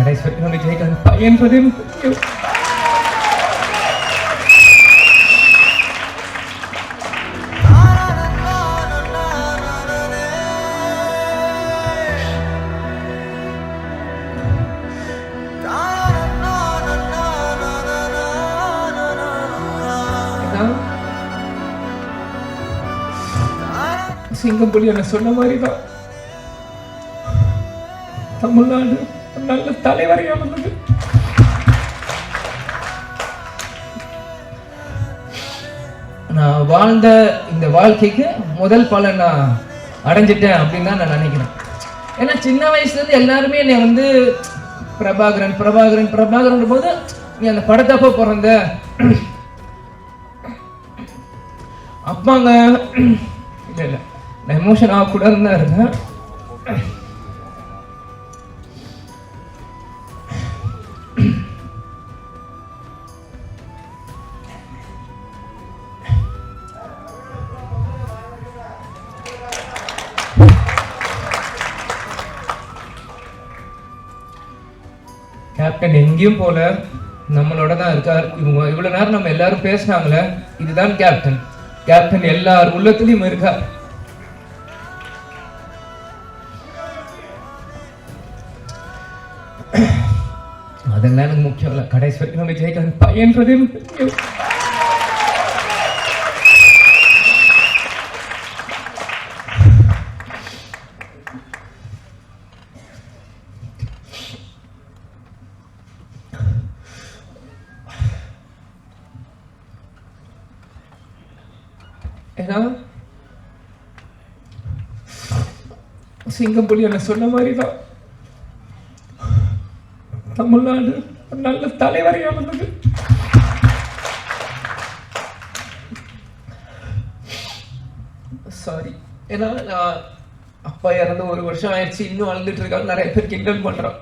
கடைசி வரைக்கும் நம்ம ஜெயிக்காது பையன்றதே முக்கியம். சிங்கம்புலி என்ன சொன்ன மாதிரிதான் தமிழ்நாடு நல்ல தலைவரையா வந்தது. நான் வாழ்ந்த இந்த வாழ்க்கைக்கு முதல் பலன் நான் அடைஞ்சிட்டேன் அப்படின்னு தான் நான் நினைக்கிறேன். ஏன்னா சின்ன வயசுல இருந்து எல்லாருமே என்னை வந்து பிரபாகரன் பிரபாகரன் பிரபாகரன் போது நீ அந்த படத்தப்ப பிறந்த அப்பாங்க இல்லை இல்லை நான் எமோஷன் ஆகக்கூடாதுன்னு தான் இருக்கேன். கேப்டன் எங்கேயும் போல நம்மளோட தான் இருக்கார். இவ்வளவு நேரம் நம்ம எல்லாரும் பேசினாங்களே, இதுதான் கேப்டன். கேப்டன் எல்லார் உள்ளத்திலையும் இருக்கார். அதெல்லாம் எனக்கு முக்கியம் இல்லை. கடைசி வரைக்கும் நம்ம ஜெயிக்காது பையன்றதே முக்கியம். ஏன்னா சிங்கம்புலி என்ன சொன்ன மாதிரிதான் தமிழ்நாடு நல்ல தலைவரையா வந்தது. சாரி, ஏன்னா நான் அப்பா இறந்து 1 வருஷம் ஆயிடுச்சு, இன்னும் அழுதுட்டு இருக்காங்க. நிறைய பேர் கிண்டல் பண்றான்.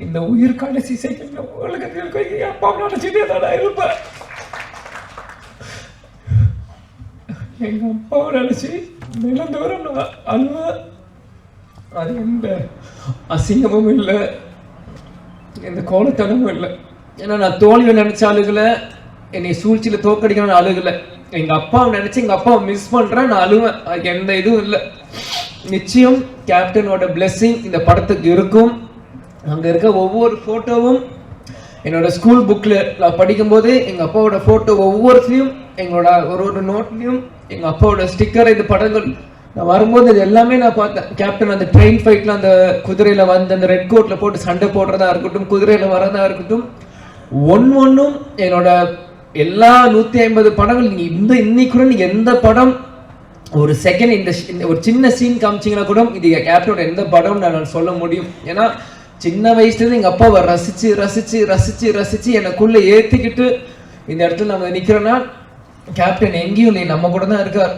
இந்த உயிர் கடைசி செகண்ட்ல உலகத்தில் அப்பா நினைச்சுட்டே தான் இருப்பேன். எங்க அப்பாவை நினைச்சு நிலந்தோறும் நான் அழுவேன். அது எந்த அசிங்கமும் இல்லை, எந்த கோலத்தனமும் இல்லை. ஏன்னா நான் தோல்வியை நினைச்ச அழுகலை, என்னை சூழ்ச்சியில தோக்கடிக்கணும்னு அழுகலை. எங்க அப்பாவை நினைச்சு எங்க அப்பாவை மிஸ் பண்றேன், நான் அழுவேன். அதுக்கு எந்த இதுவும் இல்லை. நிச்சயம் கேப்டனோட பிளெஸிங் இந்த படத்துக்கு இருக்கும். அங்க இருக்க ஒவ்வொரு போட்டோவும் என்னோட ஸ்கூல் புக்ல நான் படிக்கும்போது எங்க அப்பாவோட போட்டோ ஒவ்வொருத்தையும் எங்களோட ஒரு நோட்லையும் எங்க அப்பாவோட ஸ்டிக்கர், இந்த படங்கள் நான் வரும்போது இது எல்லாமே நான் பார்த்தேன். கேப்டன் அந்த ட்ரெயின் ஃபைட்ல அந்த குதிரையில வந்து அந்த ரெட் கோட்ல போட்டு சண்டை போடுறதா இருக்கட்டும், குதிரையில வரதா இருக்கட்டும், ஒன்னும் என்னோட எல்லா 150 படங்கள் நீங்க இன்னைக்கு கூட நீங்க எந்த படம் ஒரு செகண்ட் இந்த ஒரு சின்ன சீன் காமிச்சிங்கன்னா கூட இது கேப்டனோட எந்த படம் நான் சொல்ல முடியும். ஏன்னா சின்ன வயசுல இருந்து எங்க அப்பாவை ரசிச்சு ரசிச்சு ரசிச்சு ரசிச்சு எனக்குள்ள ஏத்திக்கிட்டு இந்த இடத்துல நம்ம நிக்கிறோம்னா கேப்டன் எங்கேயும் இல்லை, நம்ம கூட தான் இருக்கார்.